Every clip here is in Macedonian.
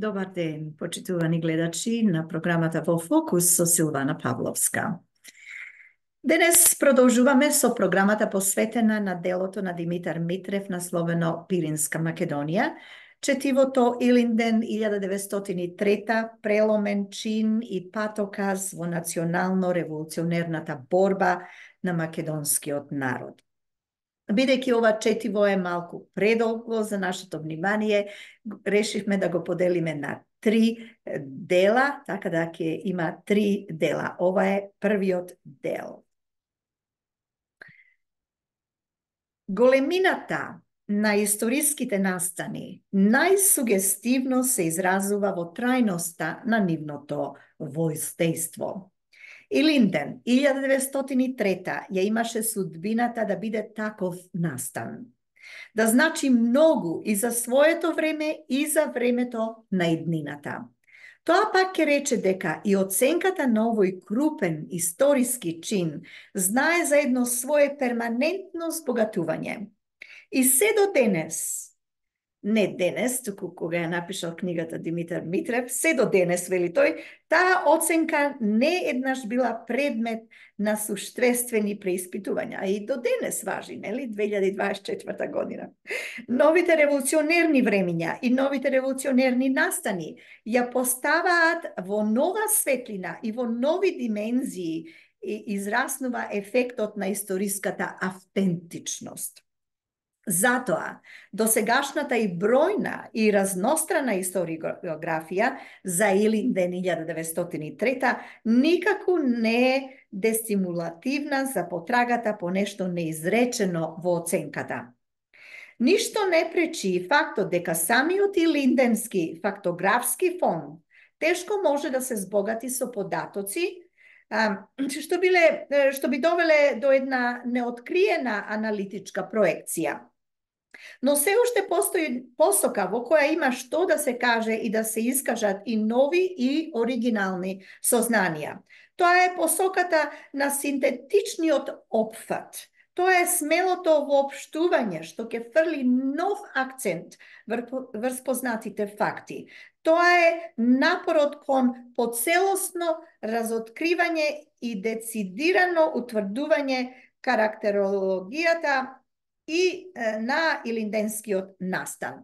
Dobar den, počitувани гледачи на програмата Во фокус со Силвана Павловска. Денес продолжуваме со програмата посветена на делото на Димитар Митрев насловено Пиринска Македонија, четивото Илинден 1903, преломен чин и патоказ во национално-револуционерната борба на македонскиот народ. Бидејќи ова четиво е малку предолго за нашето внимание, решивме да го поделиме на 3 дела, така да ќе има 3 дела. Ова е првиот дел. Големината на историските настани најсугестивно се изразува во трајноста на нивното војстејство. Илинден 1903 ја имаше судбината да биде таков настан. Да значи многу и за своето време и за времето на иднината. Тоа пак ќе рече дека и оценката на овој крупен историски чин знае за едно свое перманентно збогатување. И се до денес, не денес, туку кога ја напишал книгата Димитар Митрев, се до денес, вели тој, таа оценка не еднаш била предмет на суштествени преиспитувања, а и до денес важи, нели, 2024 година. Новите револуционерни времиња и новите револуционерни настани ја поставаат во нова светлина и во нови димензии и израснува ефектот на историската автентичност. Затоа, досегашната и бројна и разнострана историографија за Илинден 1903 никако не е дестимулативна за потрагата по нешто неизречено во оценката. Ништо не пречи фактот дека самиот Илинденски фактографски фонд тешко може да се збогати со податоци, што би довеле до една неоткриена аналитичка проекција. Но се уште постои посока во која има што да се каже и да се искажат и нови и оригинални сознанија. Тоа е посоката на синтетичниот опфат. Тоа е смелото воопштување што ќе фрли нов акцент врз познатите факти. Тоа е напорот кон поцелосно разоткривање и децидирано утврдување карактерологијата и на Илинденскиот настан.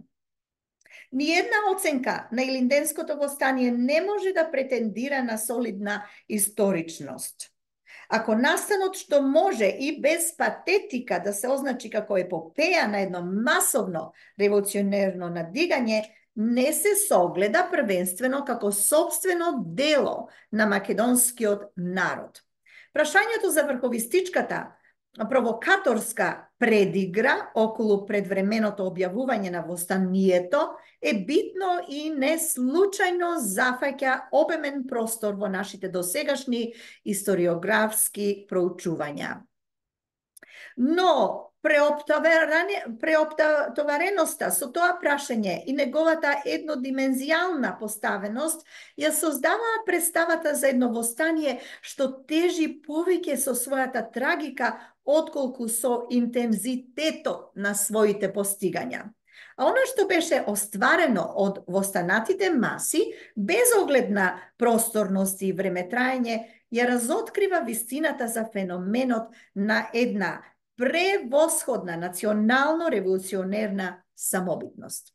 Ниедна оценка на Илинденското востание не може да претендира на солидна историчност. Ако настанот што може и без патетика да се означи како епопеја на едно масовно револуционерно надигање, не се согледа првенствено како собствено дело на македонскиот народ. Прашањето за врховистичката провокаторска предигра околу предвременото објавување на востанието е битно и не случајно зафаќа обемен простор во нашите досегашни историографски проучувања. Но преоптовареноста со тоа прашање и неговата еднодимензијална поставеност ја создаваат представата за едно востание што тежи повеќе со својата трагика отколку со интензитетот на своите постигања. А она што беше остварено од востанатите маси, без оглед на просторност и времетраење, ја разоткрива вистината за феноменот на една превосходна национално-револуционерна самобитност.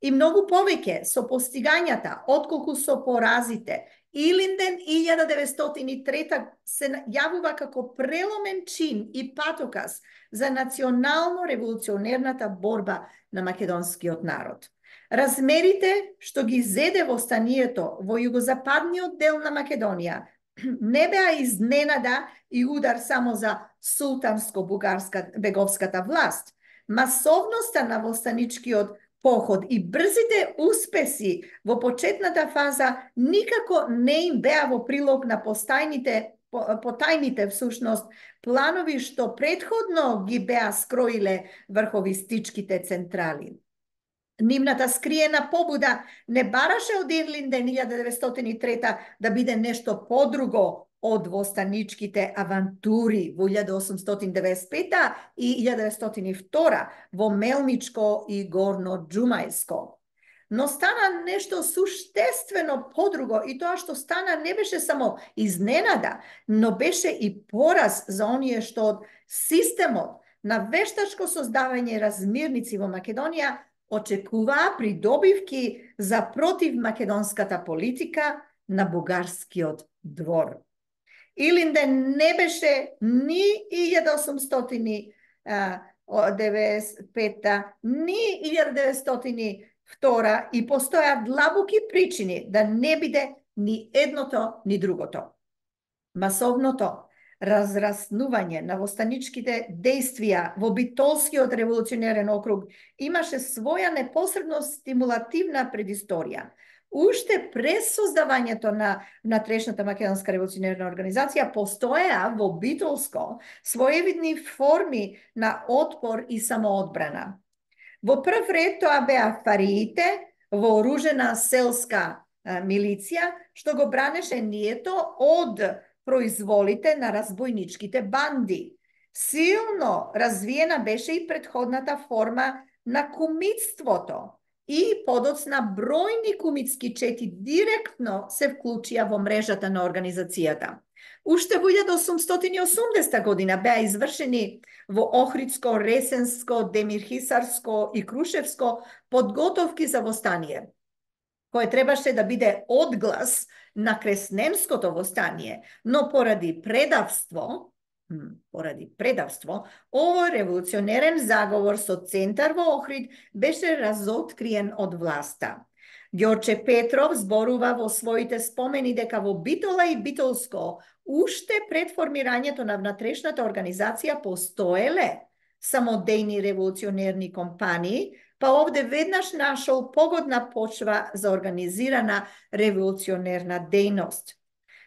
И многу повеќе со постигањата, отколку со поразите, Илинден 1903 се јавува како преломен чин и патоказ за национално-револуционерната борба на македонскиот народ. Размерите што ги зеде востанието во југозападниот дел на Македонија не беа изненада и удар само за султанско-бугарско-беговската власт. Масовноста на востаничкиот поход и брзите успеси во почетната фаза никако не им беа во прилог на потајните всушност планови што предходно ги беа скроиле врховистичките централи. Нивната скриена побуда не бараше од Илинден 1903 да биде нешто подруго од востаничките авантури во 1895 и 1902 во Мелничко и Горно Џумајско. Но стана нешто суштествено подруго и тоа што стана не беше само изненада, но беше и пораз за оние што од системот на вештачко создавање размирници во Македонија очекуваа придобивки за против македонската политика на бугарскиот двор. Илинден не беше ни 1895 ни 1902 и постојат длабоки причини да не биде ни едното ни другото. Масовното разраснување на востаничките действија во Битолскиот револуционерен округ имаше своја непосредно стимулативна предисторија. Уште през создавањето на внатрешната македонска револуционерна организација постоеа во Битолско своевидни форми на отпор и самоодбрана. Во прв ред тоа беа фариите, вооружена селска милиција, што го бранеше нието од произволите на разбойничките банди. Силно развиена беше и предходната форма на кумитството и подоцна бројни кумитски чети директно се вклучија во мрежата на организацијата. Уште во 1880 година беа извршени во Охридско, Ресенско, Демирхисарско и Крушевско подготовки за востание, кое требаше да биде одглас на Кресненското востание, но поради предавство, овој револуционерен заговор со центар во Охрид беше разоткриен од власта. Ѓорче Петров зборува во своите спомени дека во Битола и Битолско уште пред формирањето на внатрешната организација постоеле самодејни револуционерни компании, па овде веднаш нашол погодна почва за организирана револуционерна дејност.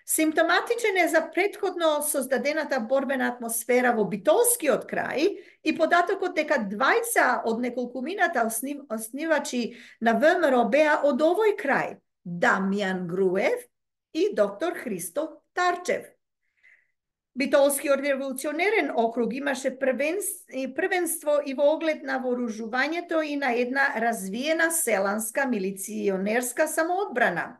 Симптоматичен е за претходно создадената борбена атмосфера во битолскиот крај и податокот дека двајца од неколкумината основачи на ВМРО беа од овој крај, Дамјан Груев и доктор Христо Тарчев. Битолскиот револуционерен округ имаше првенство и во оглед на вооружувањето и на една развиена селанска милиционерска самоодбрана.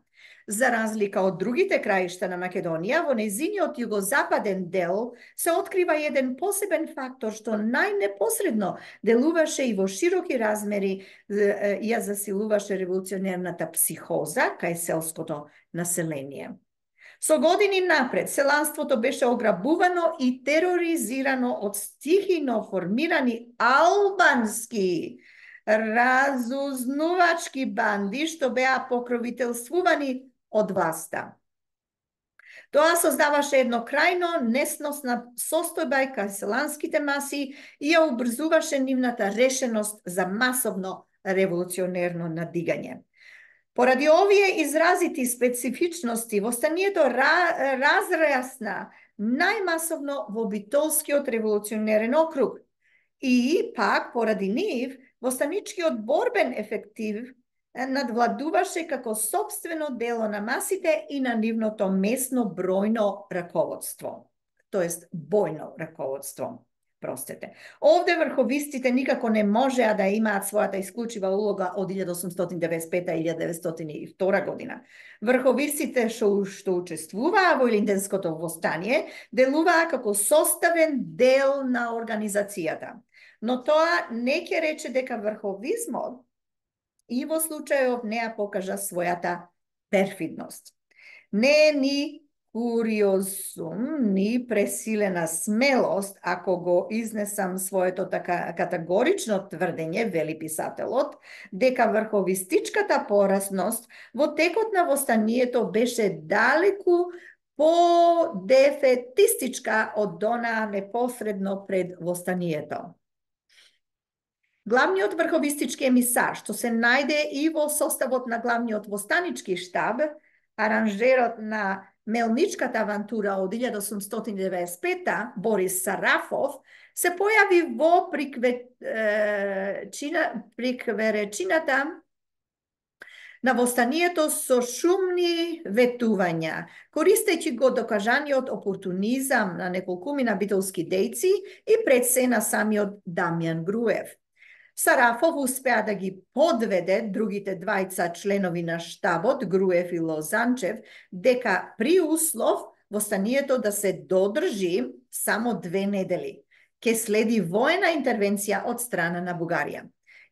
За разлика од другите краишта на Македонија, во нејзиниот југозападен дел се открива еден посебен фактор што најнепосредно делуваше и во широки размери ја засилуваше револуционерната психоза кај селското население. Со години напред, селанството беше ограбувано и тероризирано од стихино формирани албански разузнувачки банди што беа покровителствувани од власта. Тоа создаваше едно крајно несносна состојба кај селанските маси и ја убрзуваше нивната решеност за масовно револуционерно надигање. Поради овие изразити специфичности, востанието разрасна најмасовно во битолскиот револуционерен округ и пак поради нив востаничкиот борбен ефектив надвладуваше како собствено дело на масите и на нивното местно бројно раководство, тоест бојно раководство. Простете. Овде врховистите никако не можеа да имаат својата исклучива улога од 1895-1902 година. Врховистите што учествуваа во Илинденското востание делуваа како составен дел на организацијата. Но тоа не ќе рече дека врховизмот и во случајов не ја покажа својата перфидност. Не е ни куриозум, ни пресилена смелост, ако го изнесам своето така категорично тврдење, вели писателот, дека врховистичката поразност во текот на востанието беше далеку по-дефетистичка од она непосредно пред востанието. Главниот врховистички емисар, што се најде и во составот на главниот востанички штаб, аранжерот на Мелничката авантура од 1895, Борис Сарафов, се појави во прикверечината на востанието со шумни ветувања, користејќи го докажаниот опортунизам на неколкумина битолски дејци и пред се на самиот Дамјан Груев. Сарафов успеа да ги подведе другите двајца членови на штабот, Груев и Лозанчев, дека при услов востанието да се додржи само 2 недели, ке следи воена интервенција од страна на Бугарија.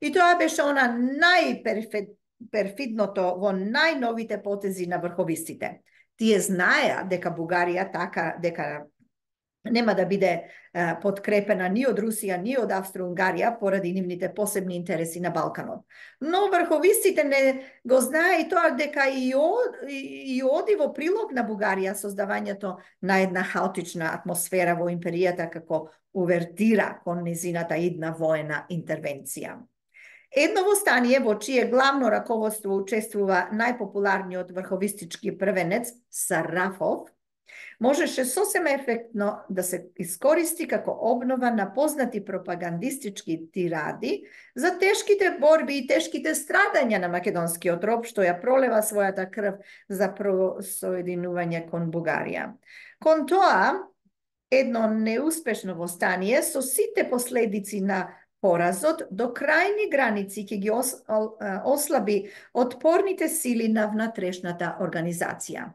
И тоа беше она најперфидното во најновите потези на врховистите. Тие знаеа дека Бугарија дека нема да биде подкрепена ни од Русија, ни од Австро-Унгарија поради нивните посебни интереси на Балканот. Но врховистите не го знае и тоа дека и оди во прилог на Бугарија создавањето на една хаотична атмосфера во империјата како увертира кон незината идна воена интервенција. Едно востание во чие главно раководство учествува најпопуларниот врховистички првенец Сарафов, можеше сосема ефектно да се искористи како обнова на познати пропагандистички тиради за тешките борби и тешките страдања на македонскиот роб, што ја пролева својата крв за просоединување кон Бугарија. Кон тоа, едно неуспешно востание со сите последици на поразот до крајни граници ќе ги ослаби отпорните сили на внатрешната организација.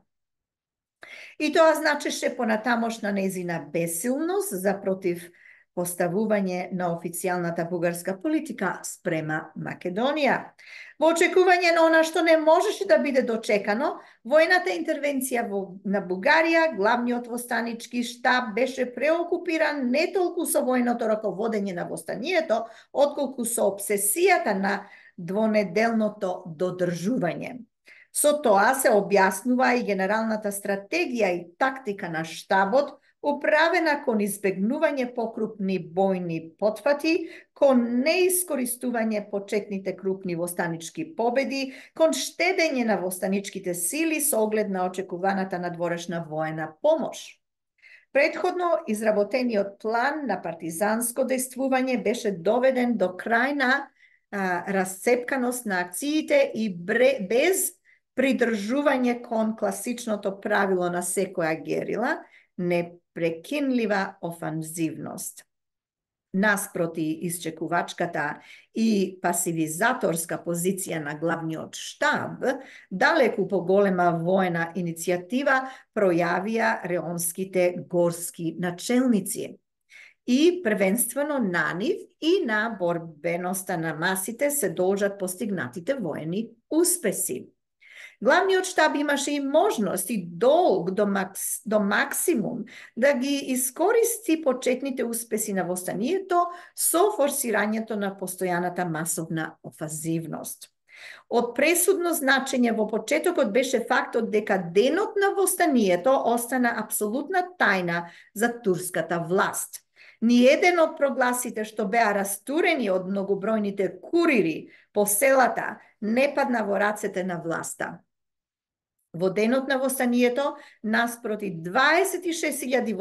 И тоа значеше понатамошна незина бесилност за против поставување на официјалната бугарска политика спрема Македонија. Во очекување на она што не можеше да биде дочекано, војната интервенција на Бугарија, главниот востанички штаб беше преокупиран не толку со војното раководење на востанието, отколку со обсесијата на двонеделното додржување. Со тоа се објаснува и генералната стратегија и тактика на штабот управена кон избегнување покрупни бојни потфати, кон неискористување почетните крупни востанички победи, кон штедење на востаничките сили со оглед на очекуваната надворешна воена помош. Предходно изработениот план на партизанско действување беше доведен до крајна расцепканост на акциите и без придржување кон класичното правило на секоја герила, непрекинлива офанзивност. Наспроти исчекувачката и пасивизаторска позиција на главниот штаб, далеку поголема воена иницијатива пројавија реонските горски начелници. И првенствено на нив и на борбеноста на масите се должат постигнатите воени успеси. Главниот штаб имаше и можност и долг до максимум да ги искористи почетните успеси на востанието со форсирањето на постојаната масовна офанзивност. Од пресудно значење во почетокот беше фактот дека денот на востанието остана апсолутна тајна за турската власт. Ниеден од прогласите што беа растурени од многобројните курири по селата не падна во рацете на власта. Во денот на востанието, наспроти 26.000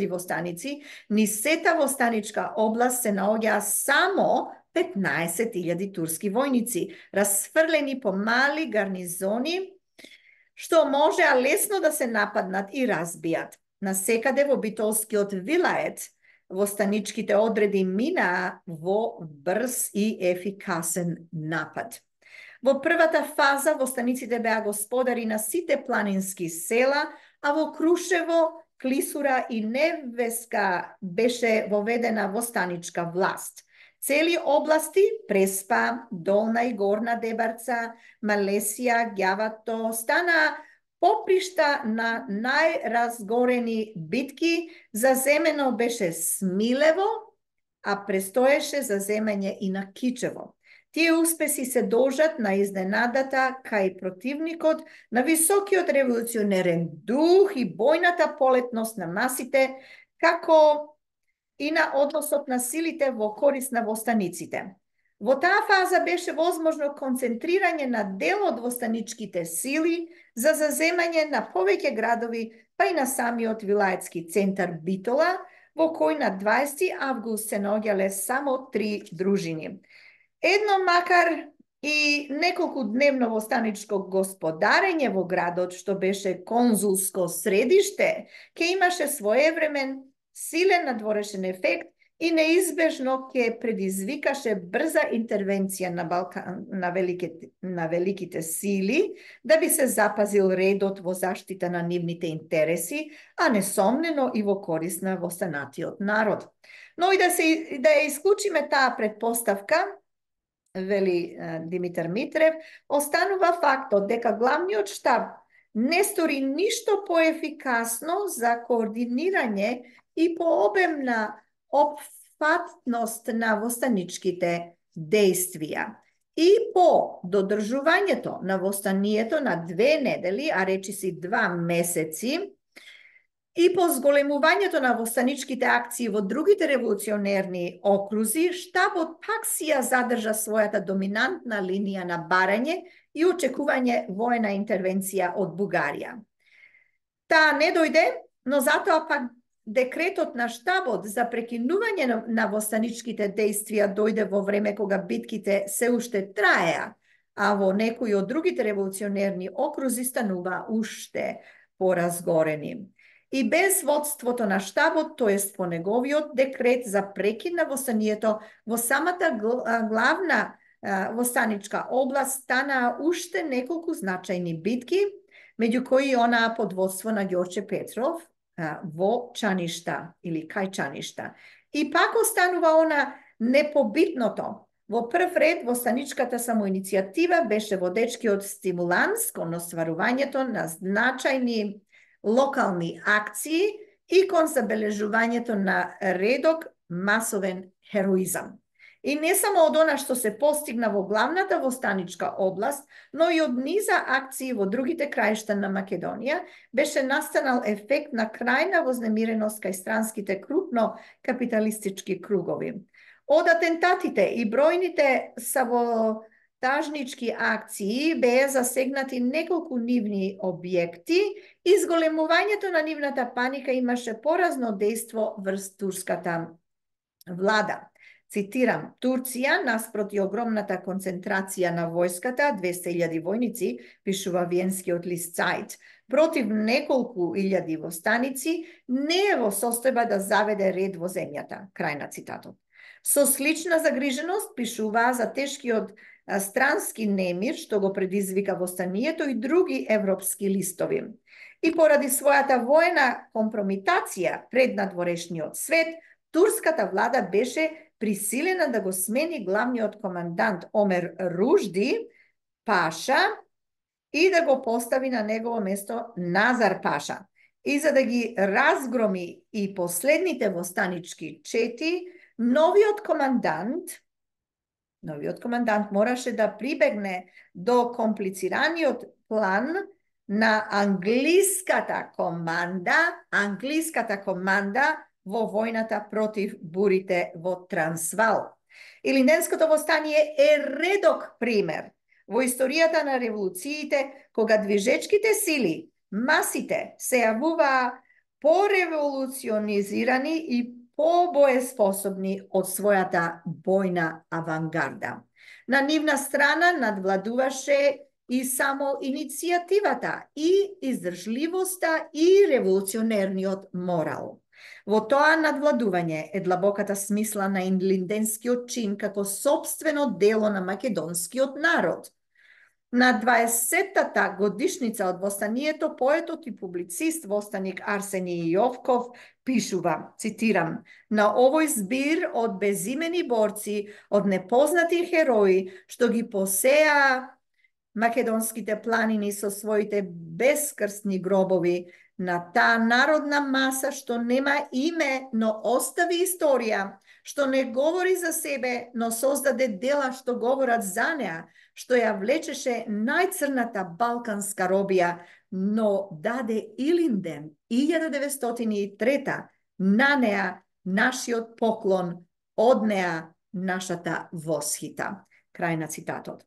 востаници, низ сета востаничка област се наоѓаа само 15.000 турски војници, расфрлени по мали гарнизони, што можеа лесно да се нападнат и разбијат. Насекаде во битолскиот вилает, востаничките одреди минаа во брз и ефикасен напад. Во првата фаза востаниците беа господари на сите планински села, а во Крушево, Клисура и Невеска беше воведена востаничка власт. Цели области, Преспа, Долна и Горна Дебарца, Малесија, Ѓавато, стана попришта на најразгорени битки. Заземено беше Смилево, а престоеше заземање и на Кичево. Тие успеси се должат на изненадата кај противникот, на високиот револуционерен дух и бојната полетност на масите, како и на односот на силите во корис на востаниците. Во таа фаза беше возможно концентрирање на дел од востаничките сили за заземање на повеќе градови, па и на самиот вилаетски центар Битола, во кој на 20 август се наоѓале само 3 дружини. Едно макар и неколку дневно востаничко господарење во градот, што беше конзулско средиште, ке имаше своевремен, силен надворешен ефект и неизбежно ќе предизвикаше брза интервенција на великите сили, да би се запазил редот во заштита на нивните интереси, а несомнено и во корис на востанатиот народ. Но и да ја исклучиме таа предпоставка, вели Димитар Митрев, останува фактот дека главниот штаб не стори ништо поефикасно за координирање и по обемна опфатност на востаничките действија. И по додржувањето на востанието на 2 недели, а речиси 2 месеци, и по зголемувањето на востаничките акции во другите револуционерни окрузи, штабот пак си ја задржа својата доминантна линија на барање и очекување воена интервенција од Бугарија. Таа не дојде, но затоа пак декретот на штабот за прекинување на востаничките действија дојде во време кога битките се уште траеа, а во некои од другите револуционерни окрузи станува уште поразгорени. И без водството на штабот, тоест по неговиот декрет за прекин на востанието, во самата главна востаничка област станаа уште неколку значајни битки, меѓу кои онаа под водство на Ѓорче Петров во Чаништа или кај Чаништа. И пак останува она непобитното. Во прв ред востаничката самоиницијатива беше водечкиот стимуланс кон остварувањето на значајни локални акции и кон забележувањето на редок масовен хероизам. И не само од она што се постигна во главната востаничка област, но и од низа акции во другите краишта на Македонија, беше настанал ефект на крајна вознемиреност кај странските крупно капиталистички кругови. Од атентатите и бројните саботажнички акции беа засегнати неколку нивни објекти и зголемувањето на нивната паника имаше поразно дејство врз турската влада. Цитирам, Турција, наспроти огромната концентрација на војската, 200.000 војници, пишува виенскиот лист Цајт, против неколку илјади востаници, не е во состојба да заведе ред во земјата. Крај на цитатот. Со слична загриженост пишуваа за тешкиот странски немир, што го предизвика востанието и други европски листови. И поради својата воена компромитација пред надворешниот свет, турската влада беше присилена да го смени главниот командант Омер Ружди Паша и да го постави на негово место Назар Паша. И за да ги разгроми и последните востанички чети, новиот командант мораше да прибегне до комплицираниот план на англиската команда во војната против бурите во Трансвал. Илинденското востание е редок пример во историјата на револуциите, кога движечките сили, масите, се јавуваа пореволуционизирани и побоеспособни од својата бојна авангарда. На нивна страна надвладуваше и само иницијативата, и издржливоста, и револуционерниот морал. Во тоа надвладување е длабоката смисла на илинденскиот чин како сопствено дело на македонскиот народ. На 20-та годишница од востанието, поетот и публицист востаник Арсенија Јовков пишува, цитирам, на овој збир од безимени борци, од непознати херои, што ги посеа македонските планини со своите бескрстни гробови, на таа народна маса што нема име, но остави историја, што не говори за себе, но создаде дела што говорат за неа, што ја влечеше најцрната балканска робија, но даде Илинден 1903 на неа нашиот поклон, од неа нашата восхита. Крај на цитатот.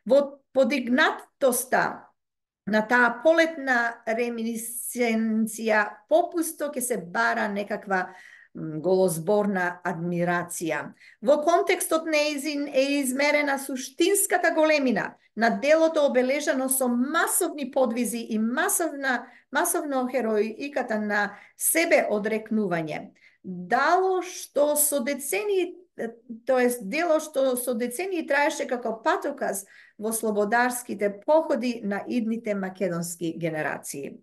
Во подигнатоста на таа полетна реминисценција, попусто ќе се бара некаква голозборна адмирација. Во контекстот неизин е измерена суштинската големина на делото обележано со масовни подвизи и масовно хероиката на себе одрекнување. Дело што со децении траеше како патоказ во слободарските походи на идните македонски генерации.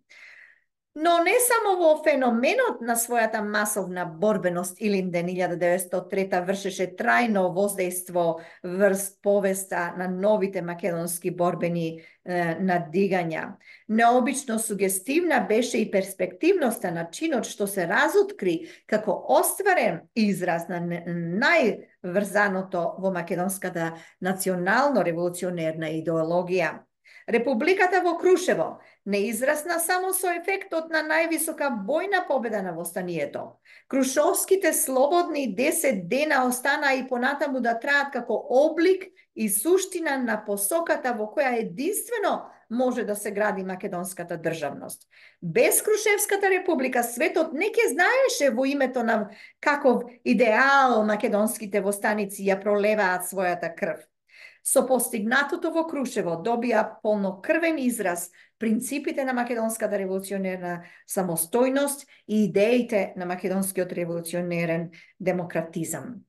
Но не само во феноменот на својата масовна борбеност Илинден 1903 вршеше трајно воздейство врз повеста на новите македонски борбени надигања. Необично сугестивна беше и перспективноста на чинот што се разоткри како остварен израз на најврзаното во македонската национално-револуционерна идеологија. Републиката во Крушево не израсна само со ефектот на највисока бојна победа на востанието. Крушовските слободни 10 дена останаа и понатаму да траат како облик и суштина на посоката во која единствено може да се гради македонската државност. Без Крушевската република светот не ќе знаеше во името на каков идеал македонските востаници ја пролеваат својата крв. Со постигнатото во Крушево добија полнокрвен израз принципите на македонската револуционерна самостојност и идеите на македонскиот револуционерен демократизам.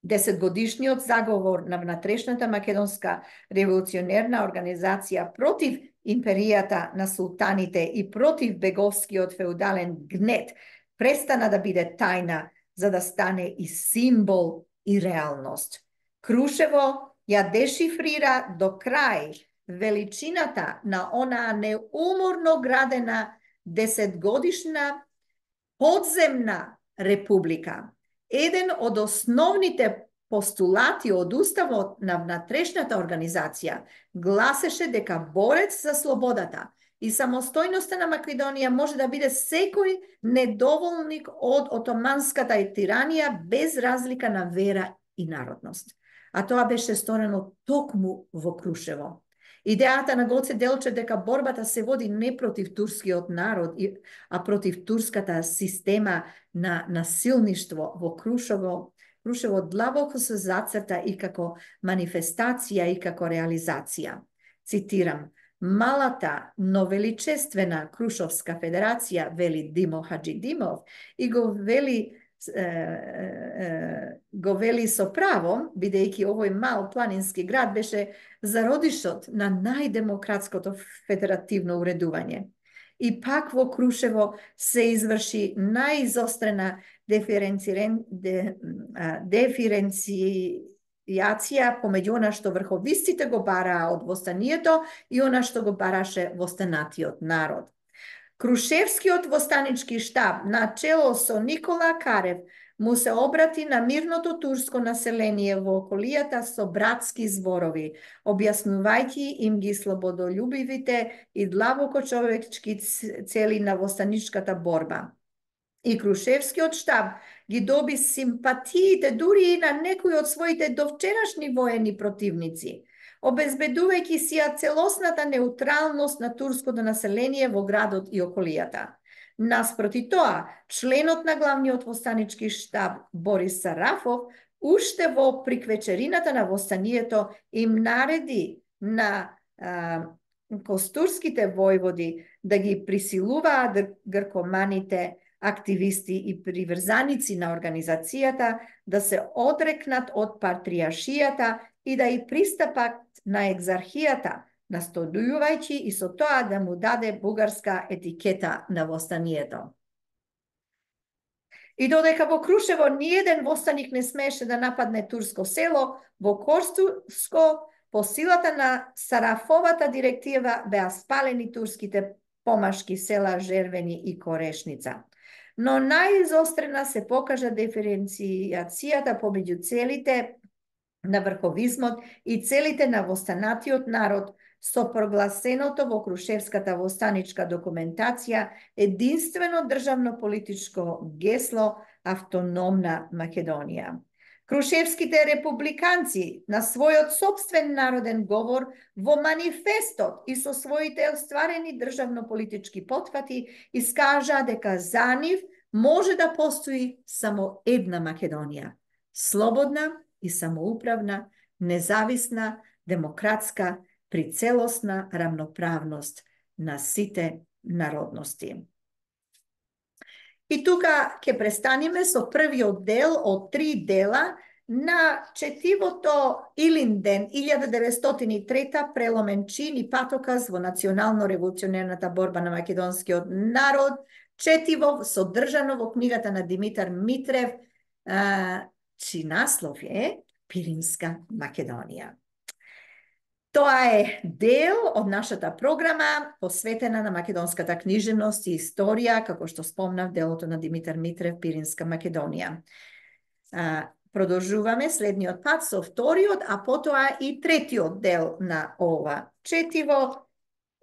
10-годишниот заговор на внатрешната македонска револуционерна организација против империјата на султаните и против беговскиот феудален гнет престана да биде тајна, за да стане и символ и реалност. Крушево ја дешифрира до крај величината на онаа неуморно градена 10-годишна подземна република. Еден од основните постулати од уставот на внатрешната организација гласеше дека борец за слободата и самостојноста на Македонија може да биде секој недоволник од отоманската тиранија без разлика на вера и народност. А тоа беше сторено токму во Крушево. Идејата на Гоце Делчев дека борбата се води не против турскиот народ, а против турската система на насилништво во Крушево длабоко се зацрта и како манифестација и како реализација. Цитирам: малата, но величествена Крушовска федерација, вели Димо Хаджидимов, и го вели со право, бидејќи овој мал планински град беше зародишот на најдемократското федеративно уредување. И пак во Крушево се изврши најизострена диференцијација помеѓу она што врховистите го бараа од востанието и она што го бараше востанатиот народ. Крушевскиот востанички штаб на чело со Никола Карев му се обрати на мирното турско население во околијата со братски зборови, објаснувајќи им ги слободолюбивите и длабоко човечки цели на востаничката борба. И Крушевскиот штаб ги доби симпатиите дури и на некои од своите довчерашни воени противници, обезбедувајќи сија целосната неутралност на турското население во градот и околијата. Наспроти тоа, членот на главниот востанички штаб Борис Сарафов уште во приквечерината на востанието им нареди на костурските војводи да ги присилуваат гркоманите активисти и приврзаници на организацијата да се одрекнат од патриаршијата и да и пристапат на екзархијата, настојувајќи и со тоа да му даде бугарска етикета на востанието. И додека во Крушево ниеден востаник не смееше да нападне турско село, во Корсуско по силата на Сарафовата директива беа спалени турските помашки села Жервени и Корешница. Но најизострена се покажа диференцијацијата помеѓу целите на врховизмот и целите на востанатиот народ со прогласеното во Крушевската востаничка документација единствено државно политичко гесло автономна Македонија. Крушевските републиканци на својот собствен народен говор во манифестот и со своите остварени државно-политички потфати искажаа дека за нив може да постои само една Македонија, слободна и самоуправна, независна, демократска, при целосна рамноправност на сите народности. И тука ќе престанеме со првиот дел од 3 дела на четивото Илинден 1903 преломен чин и патоказ во национално-револуционерната борба на македонскиот народ, четиво содржано во книгата на Димитар Митрев, чиј наслов е Пиринска Македонија. Тоа е дел од нашата програма посветена на македонската книжевност и историја, како што спомнав, делото на Димитар Митрев, Пиринска Македонија. Продолжуваме следниот пат со вториот, а потоа и третиот дел на ова четиво.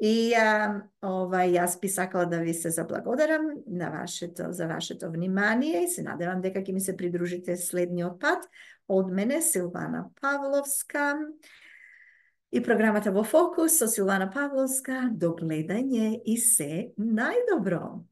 И јас би сакала да ви се заблагодарам за вашето внимание и се надевам дека ќе ми се придружите следниот пат. Од мене Силвана Павловска и програмата во Фокус со Силвана Павловска. До гледање и се најдобро!